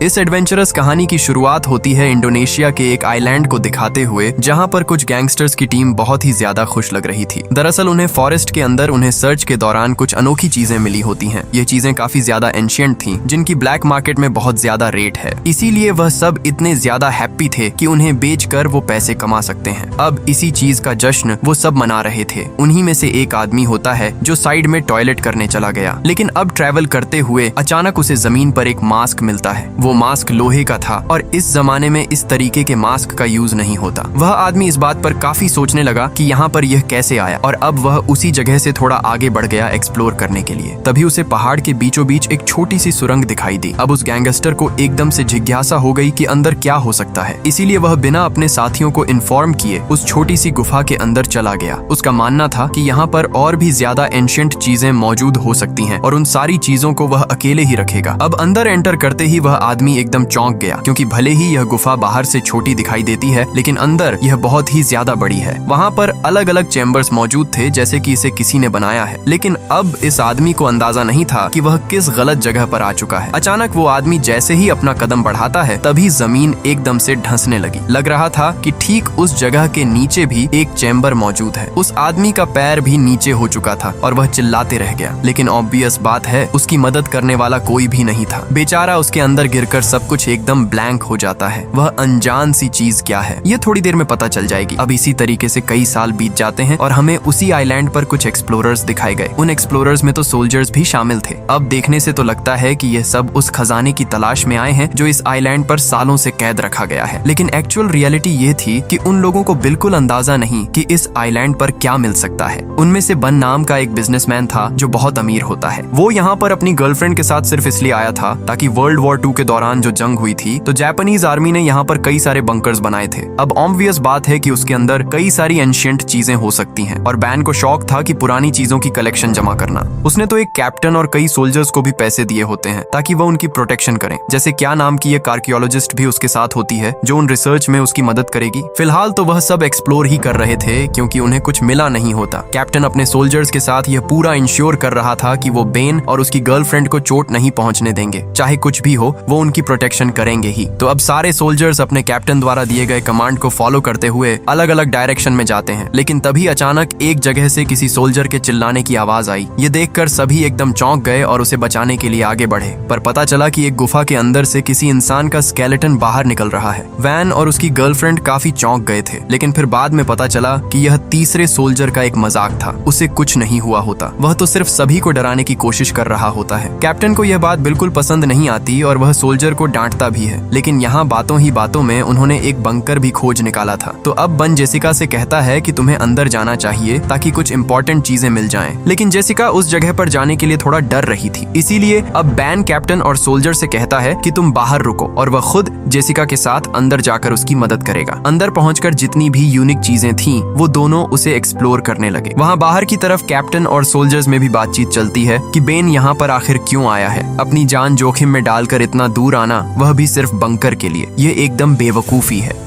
इस एडवेंचरस कहानी की शुरुआत होती है इंडोनेशिया के एक आइलैंड को दिखाते हुए, जहां पर कुछ गैंगस्टर्स की टीम बहुत ही ज्यादा खुश लग रही थी। दरअसल उन्हें फॉरेस्ट के अंदर उन्हें सर्च के दौरान कुछ अनोखी चीजें मिली होती हैं। ये चीजें काफी ज्यादा एंशिएंट थी, जिनकी ब्लैक मार्केट में बहुत ज्यादा रेट है। इसीलिए वह सब इतने ज्यादा हैप्पी थे कि उन्हें बेचकर वो पैसे कमा सकते हैं। अब इसी चीज का जश्न वो सब मना रहे थे। उन्हीं में से एक आदमी होता है जो साइड में टॉयलेट करने चला गया, लेकिन अब ट्रैवल करते हुए अचानक उसे जमीन पर एक मास्क मिलता है। वो मास्क लोहे का था और इस जमाने में इस तरीके के मास्क का यूज नहीं होता। वह आदमी इस बात पर काफी सोचने लगा कि यहाँ पर यह कैसे आया, और अब वह उसी जगह से थोड़ा आगे बढ़ गया एक्सप्लोर करने के लिए। तभी उसे पहाड़ के बीचों बीच एक छोटी सी सुरंग दिखाई दी। अब उस गैंगस्टर को एकदम से जिज्ञासा हो गई कि अंदर क्या हो सकता है। इसीलिए वह बिना अपने साथियों को इन्फॉर्म किए उस छोटी सी गुफा के अंदर चला गया। उसका मानना था कि यहाँ पर और भी ज्यादा एंशिएंट चीजें मौजूद हो सकती हैं और उन सारी चीजों को वह अकेले ही रखेगा। अब अंदर एंटर करते ही वह आदमी एकदम चौंक गया, क्योंकि भले ही यह गुफा बाहर से छोटी दिखाई देती है, लेकिन अंदर यह बहुत ही ज्यादा बड़ी है। वहाँ पर अलग अलग चैम्बर्स मौजूद थे, जैसे कि इसे किसी ने बनाया है। लेकिन अब इस आदमी को अंदाजा नहीं था कि वह किस गलत जगह पर आ चुका है। अचानक वो आदमी जैसे ही अपना कदम बढ़ाता है, तभी जमीन एकदम से धंसने लगी। लग रहा था कि ठीक उस जगह के नीचे भी एक चैम्बर मौजूद है। उस आदमी का पैर भी नीचे हो चुका था और वह चिल्लाते रह गया, लेकिन ऑब्वियस बात है उसकी मदद करने वाला कोई भी नहीं था। बेचारा उसके अंदर गिरकर सब कुछ एकदम ब्लैंक हो जाता है। वह अनजान सी चीज क्या है, ये थोड़ी देर में पता चल जाएगी। अब इसी तरीके से कई साल बीत जाते हैं और हमें उसी आइलैंड पर कुछ एक्सप्लोरर्स दिखाए गए। उन एक्सप्लोरर्स में तो सोल्जर्स भी शामिल थे। अब देखने से तो लगता है कि यह सब उस खजाने की तलाश में आए हैं जो इस आइलैंड पर सालों से कैद रखा गया है। लेकिन एक्चुअल रियलिटी ये थी कि उन लोगों को बिल्कुल अंदाजा नहीं कि इस आइलैंड पर क्या मिल सकता है। उनमें से बन नाम का एक बिजनेसमैन था जो बहुत अमीर होता है। वो यहाँ पर अपनी गर्लफ्रेंड के साथ सिर्फ इसलिए आया था ताकि वर्ल्ड वॉर 2 के दौरान जो जंग हुई थी, तो जापानीज आर्मी ने यहाँ पर कई सारे बंकर्स बनाए थे। अब ऑब्वियस बात है कि उसके अंदर कई सारी एंशिएंट चीजें हो सकती हैं, और बैन को शौक था कि पुरानी चीजों की कलेक्शन जमा करना। उसने तो एक कैप्टन और कई सोल्जर्स को भी पैसे दिए होते हैं ताकि वह उनकी प्रोटेक्शन करें। जैसे क्या नाम की एक आर्कियोलॉजिस्ट भी उसके साथ होती है जो उन रिसर्च में उसकी मदद करेगी। फिलहाल तो वह सब एक्सप्लोर ही कर रहे थे, क्योंकि उन्हें कुछ मिला नहीं होता। कैप्टन अपने सोल्जर्स के साथ यह पूरा इंश्योर कर रहा था कि वो बेन और उसकी गर्लफ्रेंड को चोट नहीं पहुंचने देंगे। चाहे कुछ भी हो, वो उनकी प्रोटेक्शन करेंगे ही। तो अब सारे सोल्जर्स अपने कैप्टन द्वारा दिए गए कमांड को फॉलो करते हुए अलग अलग डायरेक्शन में जाते हैं। लेकिन तभी अचानक एक जगह से किसी सोल्जर के चिल्लाने की आवाज आई। ये देखकर सभी एकदम चौंक गए और उसे बचाने के लिए आगे बढ़े। पर पता चला कि एक गुफा के अंदर से किसी इंसान का स्केलेटन बाहर निकल रहा है। वैन और उसकी गर्लफ्रेंड काफी चौंक गए थे, लेकिन फिर बाद में पता चला कि यह तीसरे सोल्जर का एक मजाक था। उसे कुछ नहीं हुआ होता, वह तो सिर्फ सभी को डराने की कोशिश कर रहा होता है। कैप्टन को यह बात बिल्कुल पसंद नहीं आती और वह सोल्जर को डांटता भी है। लेकिन यहाँ बातों ही बातों में उन्होंने एक बंकर भी खोज निकाला था। तो अब बन जेसिका से कहता है कि तुम्हें अंदर जाना चाहिए ताकि कुछ इंपॉर्टेंट चीजें मिल जाएं। लेकिन जेसिका उस जगह पर जाने के लिए थोड़ा डर रही थी। इसीलिए अब बैन कैप्टन और सोल्जर से कहता है कि तुम बाहर रुको, और वह खुद जेसिका के साथ अंदर जाकर उसकी मदद करेगा। अंदर पहुंचकर जितनी भी यूनिक चीजें थीं, वो दोनों उसे एक्सप्लोर करने लगे। वहाँ बाहर की तरफ कैप्टन और सोल्जर्स में भी बातचीत चलती है कि बेन यहाँ पर आखिर क्यों आया है। अपनी जान जोखिम में डालकर इतना दूर आना, वह भी सिर्फ बंकर के लिए, ये एकदम बेवकूफी है।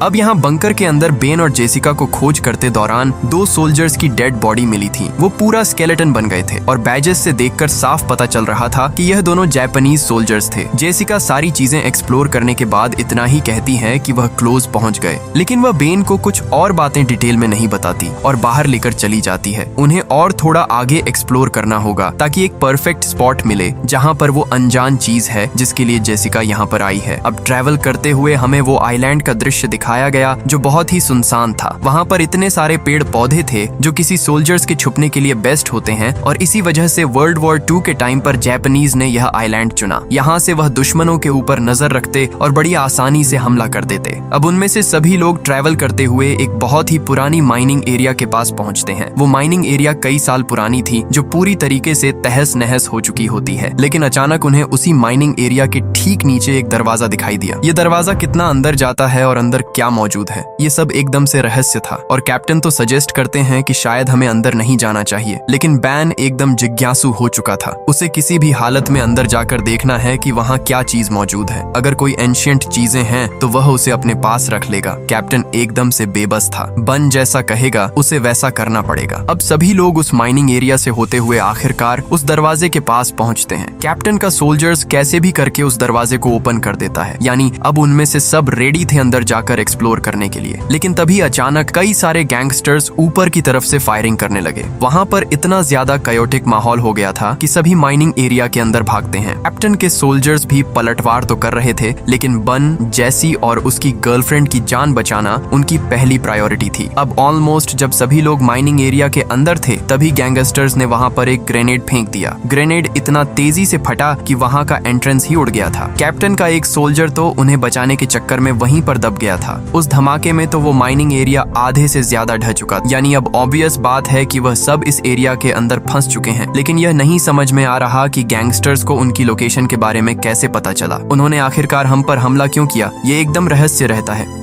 अब यहाँ बंकर के अंदर बेन और जेसिका को खोज करते दौरान 2 सोल्जर्स की डेड बॉडी मिली थी। वो पूरा स्केलेटन बन गए थे और बैजेस से देखकर साफ पता चल रहा था कि यह दोनों जापानीज सोल्जर्स थे। जेसिका सारी चीजें एक्सप्लोर करने के बाद इतना ही कहती है कि वह क्लोज पहुंच गए, लेकिन वह बेन को कुछ और बातें डिटेल में नहीं बताती और बाहर लेकर चली जाती है। उन्हें और थोड़ा आगे एक्सप्लोर करना होगा ताकि एक परफेक्ट स्पॉट मिले जहाँ पर वो अनजान चीज है जिसके लिए जेसिका यहाँ पर आई है। अब ट्रैवल करते हुए हमें वो आइलैंड का दृश्य दिखाया गया जो बहुत ही सुनसान था। वहाँ पर इतने सारे पेड़ पौधे थे जो किसी सोल्जर्स के छुपने के लिए बेस्ट होते हैं, और इसी वजह से वर्ल्ड वॉर 2 के टाइम पर जापानीज ने यह आइलैंड चुना। यहाँ से वह दुश्मनों के ऊपर नजर रखते और बड़ी आसानी से हमला कर देते। अब उनमें से सभी लोग ट्रैवल करते हुए एक बहुत ही पुरानी माइनिंग एरिया के पास पहुँचते हैं। वो माइनिंग एरिया कई साल पुरानी थी, जो पूरी तरीके से तहस नहस हो चुकी होती है। लेकिन अचानक उन्हें उसी माइनिंग एरिया के ठीक नीचे एक दरवाजा दिखाई दिया। ये दरवाजा कितना अंदर जाता है और अंदर क्या मौजूद है। ये सब एकदम से रहस्य था और कैप्टन तो सजेस्ट करते हैं कि शायद हमें अंदर नहीं जाना चाहिए, लेकिन बैन एकदम जिज्ञासु हो चुका था। उसे किसी भी हालत में अंदर जाकर देखना है कि वहाँ क्या चीज मौजूद है। अगर कोई एंशिएंट चीजें हैं तो वह उसे अपने पास रख लेगा। कैप्टन एकदम से बेबस था। बन जैसा कहेगा उसे वैसा करना पड़ेगा। अब सभी लोग उस माइनिंग एरिया से होते हुए आखिरकार उस दरवाजे के पास पहुंचते हैं। कैप्टन का सोल्जर्स कैसे भी करके उस दरवाजे को ओपन कर देता है, यानी अब उनमें से सब रेडी थे अंदर जाकर एक्सप्लोर करने के लिए। लेकिन तभी अचानक कई सारे गैंगस्टर्स ऊपर की तरफ से फायरिंग करने लगे। वहाँ पर इतना ज्यादा कायोटिक माहौल हो गया था कि सभी माइनिंग एरिया के अंदर भागते हैं। कैप्टन के सोल्जर्स भी पलटवार तो कर रहे थे, लेकिन बन, जैसी और उसकी गर्लफ्रेंड की जान बचाना उनकी पहली प्रायोरिटी थी। अब ऑलमोस्ट जब सभी लोग माइनिंग एरिया के अंदर थे तभी गैंगस्टर्स ने वहाँ पर एक ग्रेनेड फेंक दिया। ग्रेनेड इतना तेजी से फटा कि वहाँ का एंट्रेंस ही उड़ गया था। कैप्टन का एक सोल्जर तो उन्हें बचाने के चक्कर में वहीं पर दब गया था। उस धमाके में तो वो माइनिंग एरिया आधे से ज्यादा ढह चुका, यानी अब ऑब्वियस बात है कि वह सब इस एरिया के अंदर फंस चुके हैं। लेकिन यह नहीं समझ में आ रहा कि गैंगस्टर्स को उनकी लोकेशन के बारे में कैसे पता चला, उन्होंने आखिरकार हम पर हमला क्यों किया, ये एकदम रहस्य रहता है।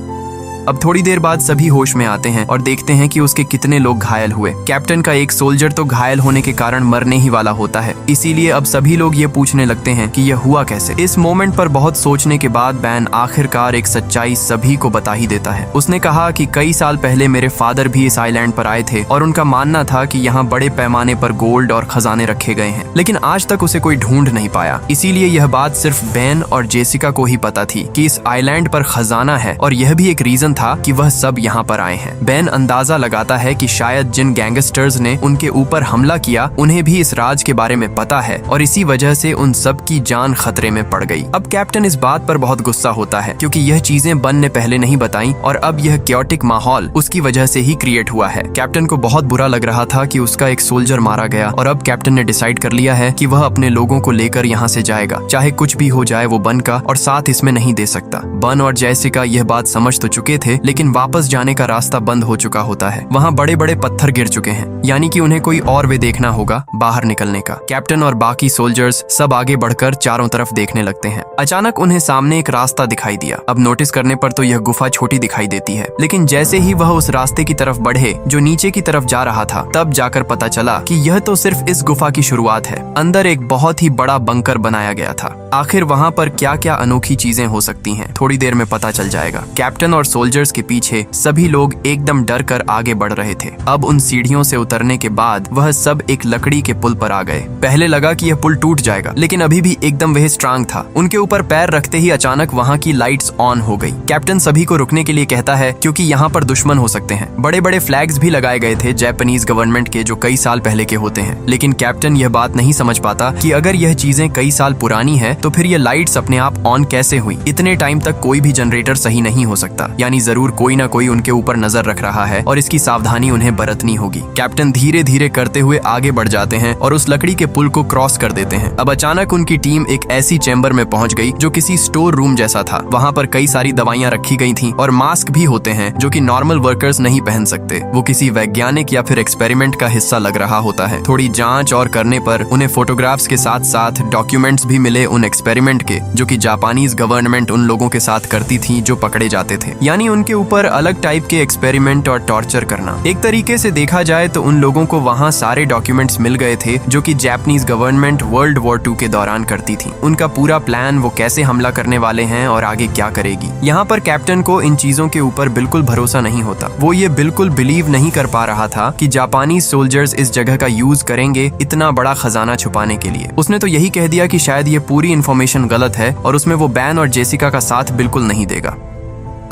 अब थोड़ी देर बाद सभी होश में आते हैं और देखते हैं कि उसके कितने लोग घायल हुए। कैप्टन का एक सोल्जर तो घायल होने के कारण मरने ही वाला होता है। इसीलिए अब सभी लोग ये पूछने लगते हैं कि यह हुआ कैसे। इस मोमेंट पर बहुत सोचने के बाद बैन आखिरकार एक सच्चाई सभी को बता ही देता है। उसने कहा कि कई साल पहले मेरे फादर भी इस आइलैंड पर आए थे और उनका मानना था कि यहाँ बड़े पैमाने पर गोल्ड और खजाने रखे गए हैं, लेकिन आज तक उसे कोई ढूंढ नहीं पाया। इसीलिए यह बात सिर्फ बैन और जेसिका को ही पता थी कि इस आइलैंड पर खजाना है, और यह भी एक रीजन था कि वह सब यहाँ पर आए हैं। बैन अंदाजा लगाता है कि शायद जिन गैंगस्टर्स ने उनके ऊपर हमला किया उन्हें भी इस राज के बारे में पता है और इसी वजह से उन सब की जान खतरे में पड़ गई। अब कैप्टन इस बात पर बहुत गुस्सा होता है क्योंकि यह चीजें बन ने पहले नहीं बताई और अब यह क्योटिक माहौल उसकी वजह से ही क्रिएट हुआ है। कैप्टन को बहुत बुरा लग रहा था कि उसका एक सोल्जर मारा गया और अब कैप्टन ने डिसाइड कर लिया है कि वह अपने लोगों को लेकर यहाँ से जाएगा, चाहे कुछ भी हो जाए वो बन का और साथ इसमें नहीं दे सकता। बन और जैसिका यह बात समझ तो चुके थे, लेकिन वापस जाने का रास्ता बंद हो चुका होता है। वहाँ बड़े बड़े पत्थर गिर चुके हैं, यानी कि उन्हें कोई और वे देखना होगा बाहर निकलने का। कैप्टन और बाकी सोल्जर्स सब आगे बढ़कर चारों तरफ देखने लगते हैं। अचानक उन्हें सामने एक रास्ता दिखाई दिया। अब नोटिस करने पर तो यह गुफा छोटी दिखाई देती है, लेकिन जैसे ही वह उस रास्ते की तरफ बढ़े जो नीचे की तरफ जा रहा था, तब जाकर पता चला कि यह तो सिर्फ इस गुफा की शुरुआत है। अंदर एक बहुत ही बड़ा बंकर बनाया गया था। आखिर वहाँ पर क्या क्या अनोखी चीजें हो सकती हैं, थोड़ी देर में पता चल जाएगा। कैप्टन और सोल्जर्स के पीछे सभी लोग एकदम डर कर आगे बढ़ रहे थे। अब उन सीढ़ियों से उतरने के बाद वह सब एक लकड़ी के पुल पर आ गए। पहले लगा कि यह पुल टूट जाएगा, लेकिन अभी भी एकदम वह स्ट्रांग था। उनके ऊपर पैर रखते ही अचानक वहाँ की लाइट्स ऑन हो गई। कैप्टन सभी को रुकने के लिए कहता है क्योंकि यहाँ पर दुश्मन हो सकते हैं। बड़े बड़े फ्लैग्स भी लगाए गए थे जापानीज गवर्नमेंट के, जो कई साल पहले के होते हैं। लेकिन कैप्टन यह बात नहीं समझ पाता कि अगर यह चीजें कई साल पुरानी है तो फिर ये लाइट्स अपने आप ऑन कैसे हुई। इतने टाइम तक कोई भी जनरेटर सही नहीं हो सकता, यानी जरूर कोई ना कोई उनके ऊपर नजर रख रहा है और इसकी सावधानी उन्हें बरतनी होगी। कैप्टन धीरे धीरे करते हुए आगे बढ़ जाते हैं और उस लकड़ी के पुल को क्रॉस कर देते हैं। अब अचानक उनकी टीम एक ऐसी चैम्बर में पहुंच गई जो किसी स्टोर रूम जैसा था। वहां पर कई सारी दवाइयां रखी गई थी और मास्क भी होते हैं जो कि नॉर्मल वर्कर्स नहीं पहन सकते। वो किसी वैज्ञानिक या फिर एक्सपेरिमेंट का हिस्सा लग रहा होता है। थोड़ी जांच और करने पर उन्हें फोटोग्राफ्स के साथ साथ डॉक्यूमेंट्स भी मिले उन एक्सपेरिमेंट के, जो कि जापानीज गवर्नमेंट उन लोगों के साथ करती थी जो पकड़े जाते थे, यानी उनके ऊपर अलग टाइप के एक्सपेरिमेंट और टॉर्चर करना। एक तरीके से देखा जाए तो उन लोगों को वहाँ सारे डॉक्यूमेंट्स मिल गए थे जो कि जापानीज गवर्नमेंट वर्ल्ड वॉर 2 के दौरान करती थी। उनका पूरा प्लान, वो कैसे हमला करने वाले हैं और आगे क्या करेगी। यहाँ पर कैप्टन को इन चीजों के ऊपर बिल्कुल भरोसा नहीं होता। वो ये बिल्कुल बिलीव नहीं कर पा रहा था कि जापानी सोल्जर्स इस जगह का यूज करेंगे इतना बड़ा खजाना छुपाने के लिए। उसने तो यही कह दिया कि शायद ये पूरी इन्फॉर्मेशन गलत है और उसमें वो बैन और जेसिका का साथ बिल्कुल नहीं देगा।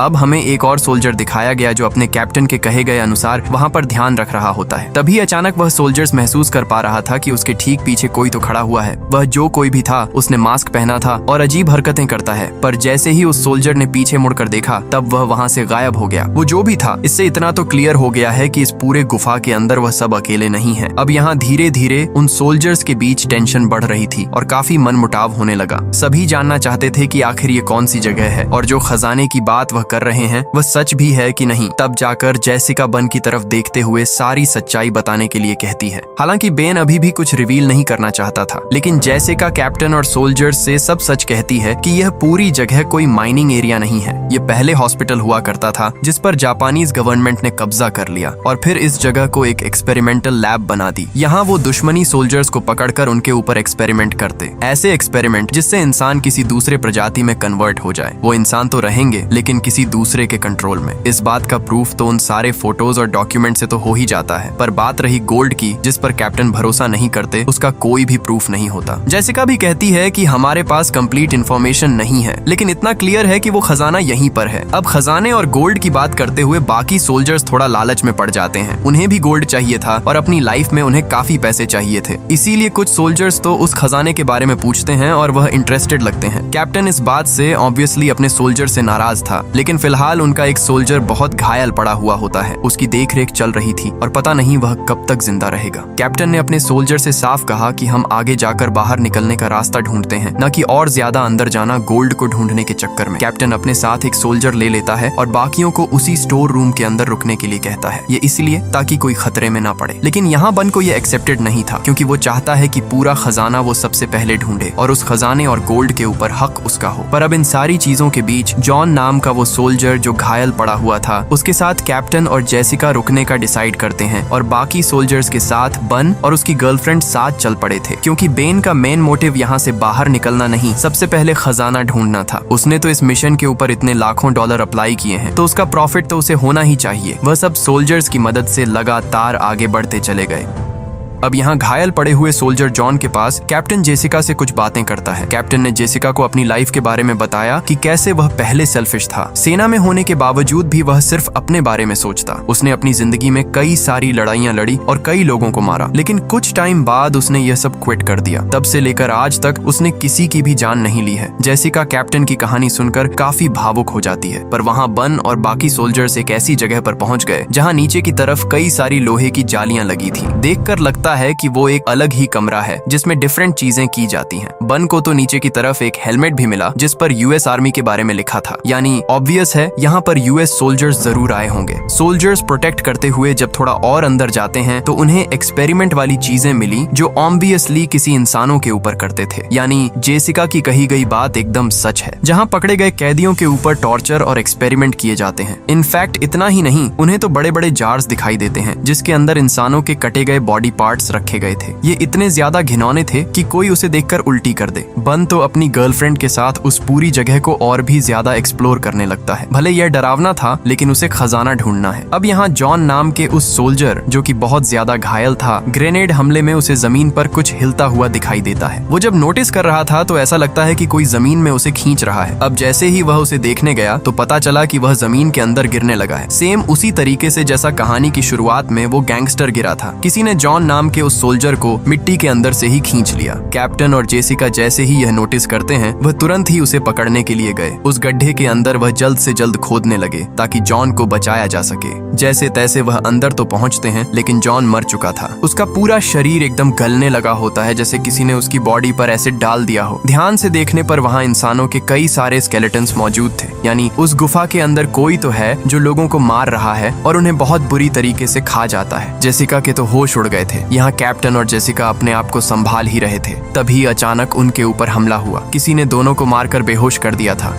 अब हमें एक और सोल्जर दिखाया गया जो अपने कैप्टन के कहे गए अनुसार वहाँ पर ध्यान रख रहा होता है। तभी अचानक वह सोल्जर्स महसूस कर पा रहा था कि उसके ठीक पीछे कोई तो खड़ा हुआ है। वह जो कोई भी था उसने मास्क पहना था और अजीब हरकतें करता है, पर जैसे ही उस सोल्जर ने पीछे मुड़कर देखा तब वह वहाँ से गायब हो गया। वो जो भी था, इससे इतना तो क्लियर हो गया है कि इस पूरे गुफा के अंदर वह सब अकेले नहीं है। अब यहाँ धीरे धीरे उन सोल्जर्स के बीच टेंशन बढ़ रही थी और काफी मनमुटाव होने लगा। सभी जानना चाहते थे कि आखिर ये कौन सी जगह है और जो खजाने की बात वह कर रहे हैं वह सच भी है कि नहीं। तब जाकर जेसिका बन की तरफ देखते हुए सारी सच्चाई बताने के लिए कहती है। हालांकि बेन अभी भी कुछ रिवील नहीं करना चाहता था, लेकिन जेसिका कैप्टन और सोल्जर्स से सब सच कहती है कि यह पूरी जगह कोई माइनिंग एरिया नहीं है। ये पहले हॉस्पिटल हुआ करता था जिस पर जापानीज गवर्नमेंट ने कब्जा कर लिया और फिर इस जगह को एक एक्सपेरिमेंटल लैब बना दी। यहाँ वो दुश्मनी सोल्जर्स को पकड़कर उनके ऊपर एक्सपेरिमेंट करते, ऐसे एक्सपेरिमेंट जिससे इंसान किसी दूसरे प्रजाति में कन्वर्ट हो जाए। वो इंसान तो रहेंगे लेकिन किसी दूसरे के कंट्रोल में। इस बात का प्रूफ तो उन सारे फोटोज और डॉक्यूमेंट से तो हो ही जाता है, पर बात रही गोल्ड की जिस पर कैप्टन भरोसा नहीं करते, उसका कोई भी प्रूफ नहीं होता। जेसिका भी कहती है कि हमारे पास कंप्लीट इन्फॉर्मेशन नहीं है, लेकिन इतना क्लियर है कि वो खजाना यहीं पर है। अब खजाने और गोल्ड की बात करते हुए बाकी सोल्जर्स थोड़ा लालच में पड़ जाते हैं। उन्हें भी गोल्ड चाहिए था और अपनी लाइफ में उन्हें काफी पैसे चाहिए थे, इसीलिए कुछ सोल्जर्स तो उस खजाने के बारे में पूछते हैं और वह इंटरेस्टेड लगते हैं। कैप्टन इस बात से ऑब्वियसली अपने सोल्जर से नाराज था, लेकिन फिलहाल उनका एक सोल्जर बहुत घायल पड़ा हुआ होता है। उसकी देखरेख चल रही थी और पता नहीं वह कब तक जिंदा रहेगा। कैप्टन ने अपने सोल्जर से साफ कहा कि हम आगे जाकर बाहर निकलने का रास्ता ढूंढते हैं, न कि और ज्यादा अंदर जाना गोल्ड को ढूंढने के चक्कर में। कैप्टन अपने साथ एक सोल्जर ले लेता है और बाकियों को उसी स्टोर रूम के अंदर रुकने के लिए कहता है। ये इसलिए ताकि कोई खतरे में ना पड़े। लेकिन यहाँ बन को ये एक्सेप्टेड नहीं था, क्योंकि वो चाहता है कि पूरा खजाना वो सबसे पहले ढूंढे और उस खजाने और गोल्ड के ऊपर हक उसका हो। पर अब इन सारी चीजों के बीच जॉन नाम का वो सोल्जर जो घायल पड़ा हुआ था, उसके साथ कैप्टन और जेसिका रुकने का डिसाइड करते हैं और बाकी सोल्जर्स के साथ बन और उसकी गर्लफ्रेंड साथ चल पड़े थे, क्योंकि बेन का मेन मोटिव यहाँ से बाहर निकलना नहीं, सबसे पहले खजाना ढूंढना था। उसने तो इस मिशन के ऊपर इतने लाखों डॉलर अप्लाई किए हैं, तो उसका प्रॉफिट तो उसे होना ही चाहिए। वह सब सोल्जर्स की मदद से लगातार आगे बढ़ते चले गए। अब यहाँ घायल पड़े हुए सोल्जर जॉन के पास कैप्टन जेसिका से कुछ बातें करता है। कैप्टन ने जेसिका को अपनी लाइफ के बारे में बताया कि कैसे वह पहले सेल्फिश था। सेना में होने के बावजूद भी वह सिर्फ अपने बारे में सोचता। उसने अपनी जिंदगी में कई सारी लड़ाइयां लड़ी और कई लोगों को मारा, लेकिन कुछ टाइम बाद उसने यह सब क्विट कर दिया। तब से लेकर आज तक उसने किसी की भी जान नहीं ली है। जेसिका कैप्टन की कहानी सुनकर काफी भावुक हो जाती है, पर वहाँ बन और बाकी सोल्जर्स एक ऐसी जगह पर पहुंच गए जहाँ नीचे की तरफ कई सारी लोहे की जालियां लगी थी। देखकर लगता है कि वो एक अलग ही कमरा है जिसमें डिफरेंट चीजें की जाती हैं। बन को तो नीचे की तरफ एक हेलमेट भी मिला जिस पर यूएस आर्मी के बारे में लिखा था, यानी ऑब्वियस है यहाँ पर यूएस सोल्जर्स जरूर आए होंगे। सोल्जर्स प्रोटेक्ट करते हुए जब थोड़ा और अंदर जाते हैं तो उन्हें एक्सपेरिमेंट वाली चीजें मिली जो ऑब्वियसली किसी इंसानों के ऊपर करते थे, यानी जेसिका की कही गई बात एकदम सच है। जहाँ पकड़े गए कैदियों के ऊपर टॉर्चर और एक्सपेरिमेंट किए जाते हैं। इनफैक्ट इतना ही नहीं, उन्हें तो बड़े बड़े जार्स दिखाई देते हैं जिसके अंदर इंसानों के कटे गए बॉडी पार्ट्स रखे गए थे। ये इतने ज्यादा घिनौने थे कि कोई उसे देखकर उल्टी कर दे। बन तो अपनी गर्लफ्रेंड के साथ उस पूरी जगह को और भी ज्यादा एक्सप्लोर करने लगता है। भले यह डरावना था, लेकिन उसे खजाना ढूंढना है। अब यहाँ जॉन नाम के उस सोल्जर जो कि बहुत ज्यादा घायल था, ग्रेनेड हमले में उसे जमीन पर कुछ हिलता हुआ दिखाई देता है। वो जब नोटिस कर रहा था तो ऐसा लगता है कि कोई जमीन में उसे खींच रहा है। अब जैसे ही वह उसे देखने गया तो पता चला कि वह जमीन के अंदर गिरने लगा है, सेम उसी तरीके से जैसा कहानी की शुरुआत में वो गैंगस्टर गिरा था। किसी ने जॉन नाम के उस सोल्जर को मिट्टी के अंदर से ही खींच लिया। कैप्टन और जेसिका जैसे ही यह नोटिस करते हैं, वह तुरंत ही उसे पकड़ने के लिए गए। उस गड्ढे के अंदर वह जल्द से जल्द खोदने लगे ताकि जॉन को बचाया जा सके। जैसे तैसे वह अंदर तो पहुंचते हैं, लेकिन जॉन मर चुका था। उसका पूरा शरीर एकदम गलने लगा होता है, जैसे किसी ने उसकी बॉडी पर एसिड डाल दिया हो। ध्यान से देखने पर वहाँ इंसानों के कई सारे स्केलेटन्स मौजूद थे, यानी उस गुफा के अंदर कोई तो है जो लोगों को मार रहा है और उन्हें बहुत बुरी तरीके से खा जाता है। जेसिका के तो होश उड़ गए थे। यहाँ कैप्टन और जेसिका अपने आप को संभाल ही रहे थे, तभी अचानक उनके ऊपर हमला हुआ। किसी ने दोनों को मारकर बेहोश कर दिया था।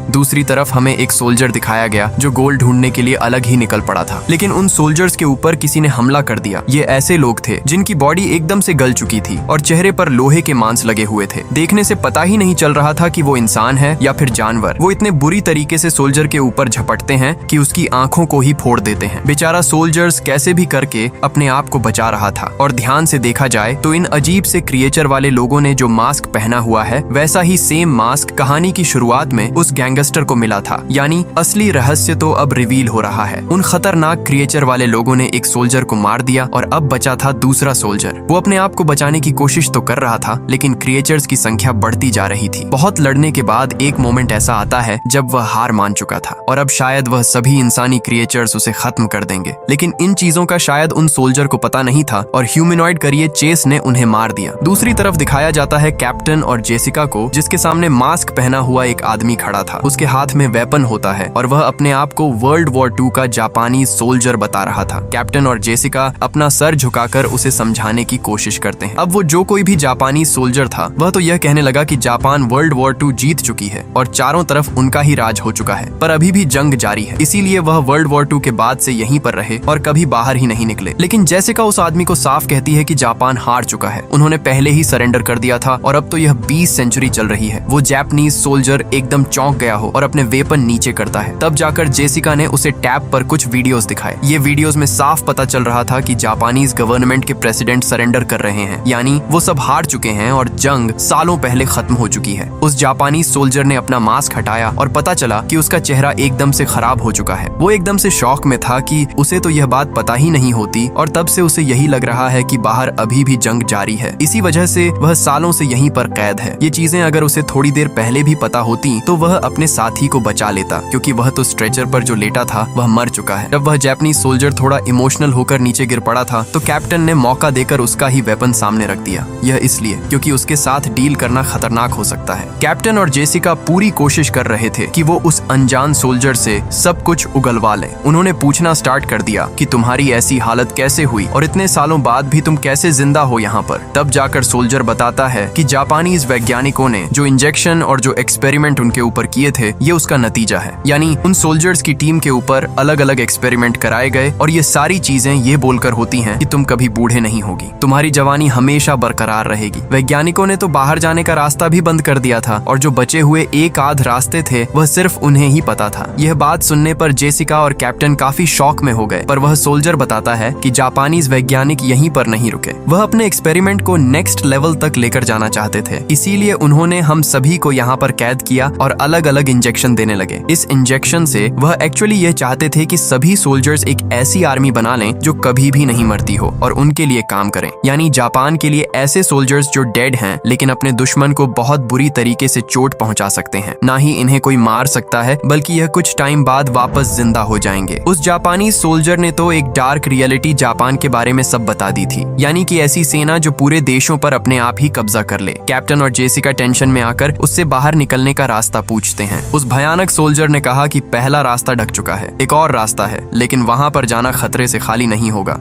दूसरी तरफ हमें एक सोल्जर दिखाया गया जो गोल्ड ढूंढने के लिए अलग ही निकल पड़ा था, लेकिन उन सोल्जर्स के ऊपर किसी ने हमला कर दिया। ये ऐसे लोग थे जिनकी बॉडी एकदम से गल चुकी थी और चेहरे पर लोहे के मांस लगे हुए थे। देखने से पता ही नहीं चल रहा था कि वो इंसान है या फिर जानवर। वो इतने बुरी तरीके से सोल्जर के ऊपर झपटते हैं कि उसकी आंखों को ही फोड़ देते हैं। बेचारा सोल्जर्स कैसे भी करके अपने आप को बचा रहा था। और ध्यान से देखा जाए तो इन अजीब से क्रिएचर वाले लोगों ने जो मास्क पहना हुआ है, वैसा ही सेम मास्क कहानी की शुरुआत में उस गैंगस्टर को मिला था। यानी असली रहस्य तो अब रिवील हो रहा है। उन खतरनाक क्रिएचर वाले लोगों ने एक सोल्जर को मार दिया और अब बचा था दूसरा सोल्जर। वो अपने आप को बचाने की कोशिश तो कर रहा था, लेकिन क्रिएचर्स की संख्या बढ़ती जा रही थी। बहुत लड़ने के बाद एक मोमेंट ऐसा आता है जब वह हार मान चुका था और अब शायद वह सभी इंसानी क्रिएचर्स उसे खत्म कर देंगे। लेकिन इन चीजों का शायद उन सोल्जर को पता नहीं था और ह्यूमनॉइड करिए चेस ने उन्हें मार दिया। दूसरी तरफ दिखाया जाता है कैप्टन और जेसिका को, जिसके सामने मास्क पहना हुआ एक आदमी खड़ा था। था। उसके हाथ में वेपन होता है और वह अपने आप को वर्ल्ड वॉर 2 का जापानी सोल्जर बता रहा था। कैप्टन और जेसिका अपना सर झुकाकर उसे समझाने की कोशिश करते हैं। अब वो जो कोई भी जापानी सोल्जर था वह तो यह कहने लगा कि जापान वर्ल्ड वॉर 2 जीत चुकी है और चारों तरफ उनका ही राज हो चुका है, पर अभी भी जंग जारी है, इसीलिए वह वर्ल्ड वॉर 2 के बाद से यहीं पर रहे और कभी बाहर ही नहीं निकले। लेकिन जेसिका उस आदमी को साफ कहती है कि जापान हार चुका है, उन्होंने पहले ही सरेंडर कर दिया था और अब तो यह 20 सेंचुरी चल रही है। वो जापानीज सोल्जर एकदम चौंक गया हो और अपने वेपन नीचे करता है। तब जाकर जेसिका ने उसे टैब पर कुछ वीडियोस दिखाए। ये वीडियोस में साफ पता चल रहा था कि जापानीज गवर्नमेंट के प्रेसिडेंट सरेंडर कर रहे हैं, यानी वो सब हार चुके हैं और जंग सालों पहले खत्म हो चुकी है। उस जापानी सोल्जर ने अपना मास्क हटाया और पता चला कि उसका चेहरा एकदम से खराब हो चुका है। वो एकदम से शॉक में था कि उसे तो यह बात पता ही नहीं होती और तब से उसे यही लग रहा है कि बाहर अभी भी जंग जारी है। इसी वजह से वह सालों से यहीं पर कैद है। ये चीजें अगर उसे थोड़ी देर पहले भी पता होती तो वह अपने साथी को बचा लेता, क्योंकि वह तो स्ट्रेचर पर जो लेटा था वह मर चुका है। जब वह जापानी सोल्जर थोड़ा इमोशनल होकर नीचे गिर पड़ा था तो कैप्टन ने मौका देकर उसका ही वेपन सामने रख दिया। यह इसलिए क्योंकि उसके साथ डील करना खतरनाक हो सकता है। कैप्टन और जेसिका पूरी कोशिश कर रहे थे कि वो उस अनजान सोल्जर से सब कुछ उगलवा लें। उन्होंने पूछना स्टार्ट कर दिया कि तुम्हारी ऐसी हालत कैसे हुई और इतने सालों बाद भी तुम कैसे जिंदा हो यहाँ पर। तब जाकर सोल्जर बताता है कि जापानीज वैज्ञानिकों ने जो इंजेक्शन और जो एक्सपेरिमेंट उनके ऊपर किए थे ये उसका नतीजा है, यानी उन सोल्जर्स की टीम के ऊपर अलग अलग एक्सपेरिमेंट कराए गए और ये सारी चीजें ये बोलकर होती हैं कि तुम कभी बूढ़े नहीं होगी, तुम्हारी जवानी हमेशा बरकरार रहेगी। वैज्ञानिकों ने तो बाहर जाने का रास्ता भी बंद कर दिया था और जो बचे हुए एक आध रास्ते थे वह सिर्फ उन्हें ही पता था। यह बात सुनने पर जेसिका और कैप्टन काफी शॉक में हो गए, पर वह सोल्जर बताता है कि जापानीज वैज्ञानिक यहीं पर नहीं रुके, वह अपने एक्सपेरिमेंट को नेक्स्ट लेवल तक लेकर जाना चाहते थे, इसीलिए उन्होंने हम सभी को यहाँ पर कैद किया और अलग अलग इंजेक्शन देने लगे। इस इंजेक्शन से वह एक्चुअली यह चाहते थे कि सभी सोल्जर्स एक ऐसी आर्मी बना लें जो कभी भी नहीं मरती हो और उनके लिए काम करें, यानी जापान के लिए ऐसे सोल्जर्स जो डेड हैं लेकिन अपने दुश्मन को बहुत बुरी तरीके से चोट पहुंचा सकते हैं। ना ही इन्हें कोई मार सकता है बल्कि यह कुछ टाइम बाद वापस जिंदा हो जाएंगे। उस जापानी सोल्जर ने तो एक डार्क रियलिटी जापान के बारे में सब बता दी थी, यानी कि ऐसी सेना जो पूरे देशों पर अपने आप ही कब्जा कर ले। कैप्टन और जेसिका टेंशन में आकर उससे बाहर निकलने का रास्ता पूछते हैं। उस भयानक सोल्जर ने कहा कि पहला रास्ता ढक चुका है, एक और रास्ता है, लेकिन वहां पर जाना खतरे से खाली नहीं होगा।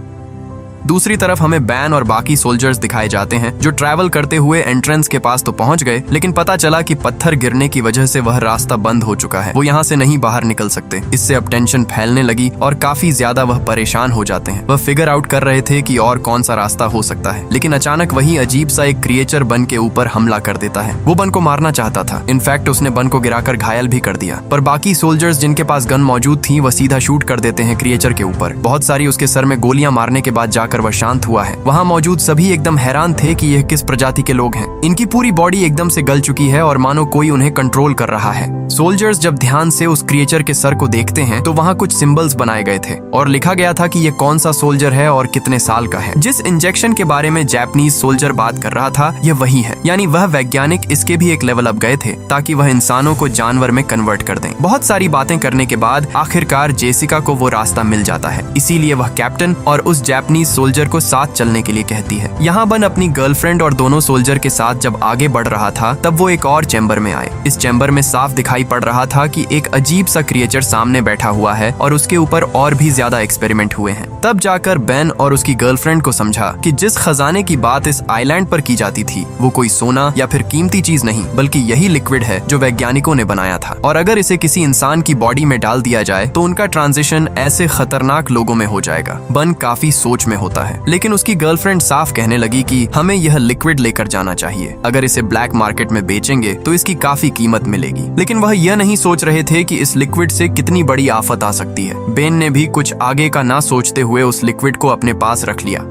दूसरी तरफ हमें बैन और बाकी सोल्जर्स दिखाए जाते हैं जो ट्रैवल करते हुए एंट्रेंस के पास तो पहुंच गए, लेकिन पता चला कि पत्थर गिरने की वजह से वह रास्ता बंद हो चुका है, वो यहाँ से नहीं बाहर निकल सकते। इससे अब टेंशन फैलने लगी और काफी ज्यादा वह परेशान हो जाते हैं। वह फिगर आउट कर रहे थे कि और कौन सा रास्ता हो सकता है, लेकिन अचानक वही अजीब सा एक क्रिएचर बन के ऊपर हमला कर देता है। वो बन को मारना चाहता था, इनफैक्ट उसने बन को गिराकर घायल भी कर दिया, पर बाकी सोल्जर्स जिनके पास गन मौजूद थी वह सीधा शूट कर देते हैं क्रिएचर के ऊपर। बहुत सारी उसके सर में गोलियां मारने के बाद जाकर वह शांत हुआ है। वहाँ मौजूद सभी एकदम हैरान थे कि यह किस प्रजाति के लोग हैं। इनकी पूरी बॉडी एकदम से गल चुकी है और मानो कोई उन्हें कंट्रोल कर रहा है। सोल्जर्स जब ध्यान से उस क्रिएचर के सर को देखते हैं तो वहाँ कुछ सिंबल्स बनाए गए थे और लिखा गया था कि यह कौन सा सोल्जर है और कितने साल का है। जिस इंजेक्शन के बारे में जापानीज सोल्जर बात कर रहा था यह वही है, यानी वह वैज्ञानिक इसके भी एक लेवल अप गए थे ताकि वह इंसानों को जानवर में कन्वर्ट कर दें। बहुत सारी बातें करने के बाद आखिरकार जेसिका को वो रास्ता मिल जाता है, इसीलिए वह कैप्टन और उस जापानीज सोल्जर को साथ चलने के लिए कहती है। यहाँ बन अपनी गर्लफ्रेंड और दोनों सोल्जर के साथ जब आगे बढ़ रहा था तब वो एक और चैम्बर में आए। इस चैम्बर में साफ दिखाई पड़ रहा था कि एक अजीब सा क्रिएचर सामने बैठा हुआ है और उसके ऊपर और भी ज्यादा एक्सपेरिमेंट हुए हैं। तब जाकर बेन और उसकी गर्लफ्रेंड को समझा कि जिस खजाने की बात इस आइलैंड पर की जाती थी वो कोई सोना या फिर कीमती चीज नहीं बल्कि यही लिक्विड है जो वैज्ञानिकों ने बनाया था, और अगर इसे किसी इंसान की बॉडी में डाल दिया जाए तो उनका ट्रांजिशन ऐसे खतरनाक लोगों में हो जाएगा। बन काफी सोच में होता है, लेकिन उसकी गर्लफ्रेंड साफ कहने लगी कि हमें यह लिक्विड लेकर जाना चाहिए, अगर इसे ब्लैक मार्केट में बेचेंगे तो इसकी काफी कीमत मिलेगी। लेकिन वह यह नहीं सोच रहे थे कि इस लिक्विड से कितनी बड़ी आफत आ सकती है। बेन ने भी कुछ आगे का ना सोचते हुए उस लिक्विड को अपने पास रख लिया।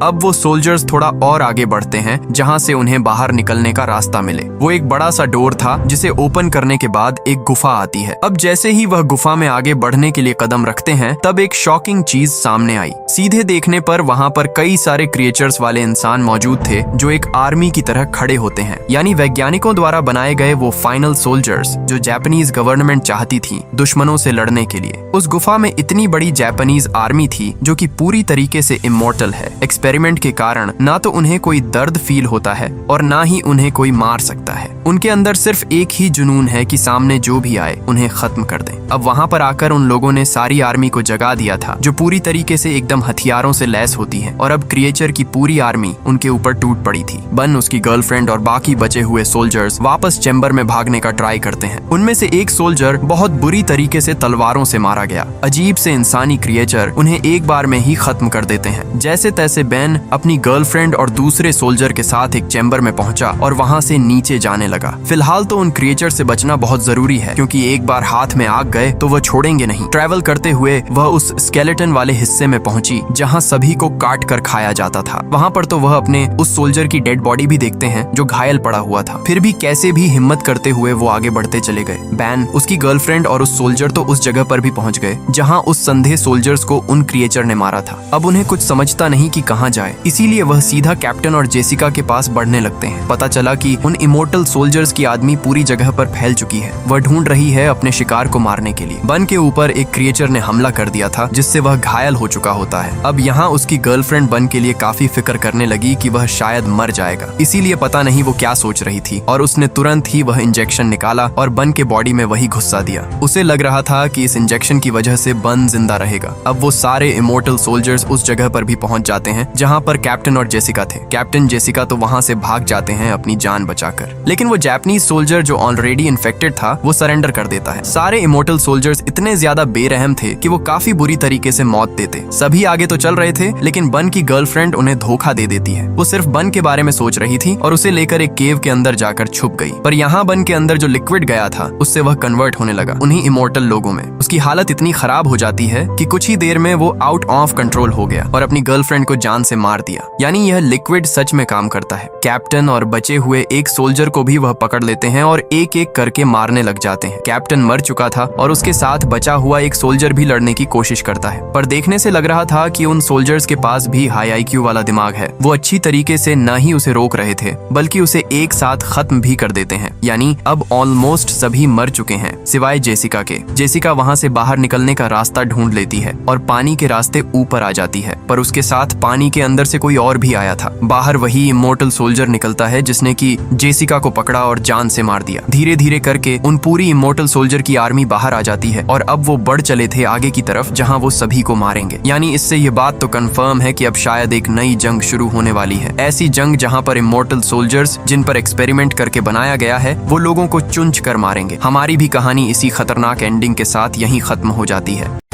अब वो सोल्जर्स थोड़ा और आगे बढ़ते हैं जहां से उन्हें बाहर निकलने का रास्ता मिले। वो एक बड़ा सा डोर था जिसे ओपन करने के बाद एक गुफा आती है। अब जैसे ही वह गुफा में आगे बढ़ने के लिए कदम रखते हैं तब एक शॉकिंग चीज सामने आई। सीधे देखने पर वहां पर कई सारे क्रिएचर्स वाले इंसान मौजूद थे जो एक आर्मी की तरह खड़े होते हैं, यानी वैज्ञानिकों द्वारा बनाए गए वो फाइनल सोल्जर्स जो जापानीज गवर्नमेंट चाहती थी दुश्मनों से लड़ने के लिए। उस गुफा में इतनी बड़ी जापानीज आर्मी थी जो कि पूरी तरीके से इमॉर्टल है। एक्सपेरिमेंट के कारण ना तो उन्हें कोई दर्द फील होता है और ना ही उन्हें कोई मार सकता है। उनके अंदर सिर्फ एक ही जुनून है कि सामने जो भी आए उन्हें खत्म कर दें। अब वहाँ पर आकर उन लोगों ने सारी आर्मी को जगा दिया था, जो पूरी तरीके से एकदम हथियारों से लैस होती है, और अब क्रिएचर की पूरी आर्मी उनके ऊपर टूट पड़ी थी। बन, उसकी गर्लफ्रेंड और बाकी बचे हुए सोल्जर्स वापस चैम्बर में भागने का ट्राई करते हैं। उनमें से एक सोल्जर बहुत बुरी तरीके से तलवारों से मारा गया। अजीब से इंसानी क्रिएचर उन्हें एक बार में ही खत्म कर देते हैं। जैसे तैसे बेन अपनी गर्लफ्रेंड और दूसरे सोल्जर के साथ एक चैम्बर में पहुंचा और वहां से नीचे जाने लगा। फिलहाल तो उन क्रिएचर से बचना बहुत जरूरी है, क्योंकि एक बार हाथ में आग गए तो वह छोड़ेंगे नहीं। ट्रैवल करते हुए वह उस स्केलेटन वाले हिस्से में पहुंची जहां सभी को काट कर खाया जाता था। वहां पर तो वह अपने उस सोल्जर की डेड बॉडी भी देखते हैं जो घायल पड़ा हुआ था। फिर भी कैसे भी हिम्मत करते हुए वो आगे बढ़ते चले गए। बैन, उसकी गर्लफ्रेंड और उस सोल्जर तो उस जगह पर भी पहुंच गए जहां उस संदेह सोल्जर्स को उन क्रिएचर ने मारा था। अब उन्हें कुछ समझता नहीं कि कहां जाए, इसीलिए वह सीधा कैप्टन और जेसिका के पास बढ़ने लगते हैं। पता चला कि उन इमोर्टल सोल्जर्स की आदमी पूरी जगह पर फैल चुकी है। वह ढूंढ रही है अपने शिकार को मारने के लिए। बन के ऊपर एक क्रिएचर ने हमला कर दिया था, जिससे वह घायल हो चुका होता है। अब यहाँ उसकी गर्लफ्रेंड बन के लिए काफी फिक्र करने लगी कि वह शायद मर जाएगा, इसीलिए पता नहीं वो क्या सोच रही थी, और उसने तुरंत ही वह इंजेक्शन निकाला और बन के बॉडी में वही घुसा दिया। उसे लग रहा था कि इस इंजेक्शन की वजह से बन जिंदा रहेगा। अब वो सारे इमोर्टल सोल्जर्स उस जगह पर भी पहुंच जाते हैं जहां पर कैप्टन और जेसिका थे। कैप्टन जेसिका तो वहां से भाग जाते हैं अपनी जान बचाकर, लेकिन वो जापानीज सोल्जर जो ऑलरेडी इन्फेक्टेड था वो सरेंडर कर देता है। सारे इमोर्टल सोल्जर्स इतने ज्यादा बेरहम थे कि वो काफी बुरी तरीके से मौत देते। सभी आगे तो चल रहे थे, लेकिन बन की गर्लफ्रेंड उन्हें धोखा दे देती है। वो सिर्फ बन के बारे में सोच रही थी और उसे लेकर एक केव के अंदर जाकर छुप गई। पर यहाँ बन के अंदर जो लिक्विड गया था उससे वह कन्वर्ट होने लगा उन्हीं इमोर्टल लोगों में। उसकी हालत इतनी खराब हो जाती है कि कुछ ही देर में वो आउट ऑफ कंट्रोल हो गया और अपनी गर्लफ्रेंड को जान से मार दिया। यानी यह लिक्विड सच में काम करता है। कैप्टन और बचे हुए एक सोल्जर को भी वह पकड़ लेते हैं और एक एक करके मारने लग जाते हैं। कैप्टन मर चुका था और उसके साथ बचा हुआ एक सोल्जर भी लड़ने की कोशिश करता है, पर देखने से लग रहा था कि उन सोल्जर्स के पास भी हाई IQ वाला दिमाग है। वो अच्छी तरीके से न ही उसे रोक रहे थे, बल्कि उसे एक साथ खत्म भी कर देते हैं। यानी अब ऑलमोस्ट सभी मर चुके हैं सिवाय जेसिका के। जेसिका वहां से बाहर निकलने का रास्ता ढूंढ लेती है और पानी के रास्ते ऊपर आ जाती है, पर उसके साथ पानी के अंदर से कोई और भी आया था। बाहर वही इमोर्टल सोल्जर निकलता है जिसने कि जेसिका को पकड़ा और जान से मार दिया। धीरे धीरे करके उन पूरी इमोर्टल सोल्जर की आर्मी बाहर आ जाती है और अब वो बढ़ चले थे आगे की तरफ जहां वो सभी को मारेंगे। यानी इससे ये बात तो कंफर्म है कि अब शायद एक नई जंग शुरू होने वाली है। ऐसी जंग जहां पर इमोर्टल सोल्जर्स जिन पर एक्सपेरिमेंट करके बनाया गया है वो लोगों को चुंच कर मारेंगे। हमारी भी कहानी इसी खतरनाक एंडिंग के साथ यहीं खत्म हो जाती है।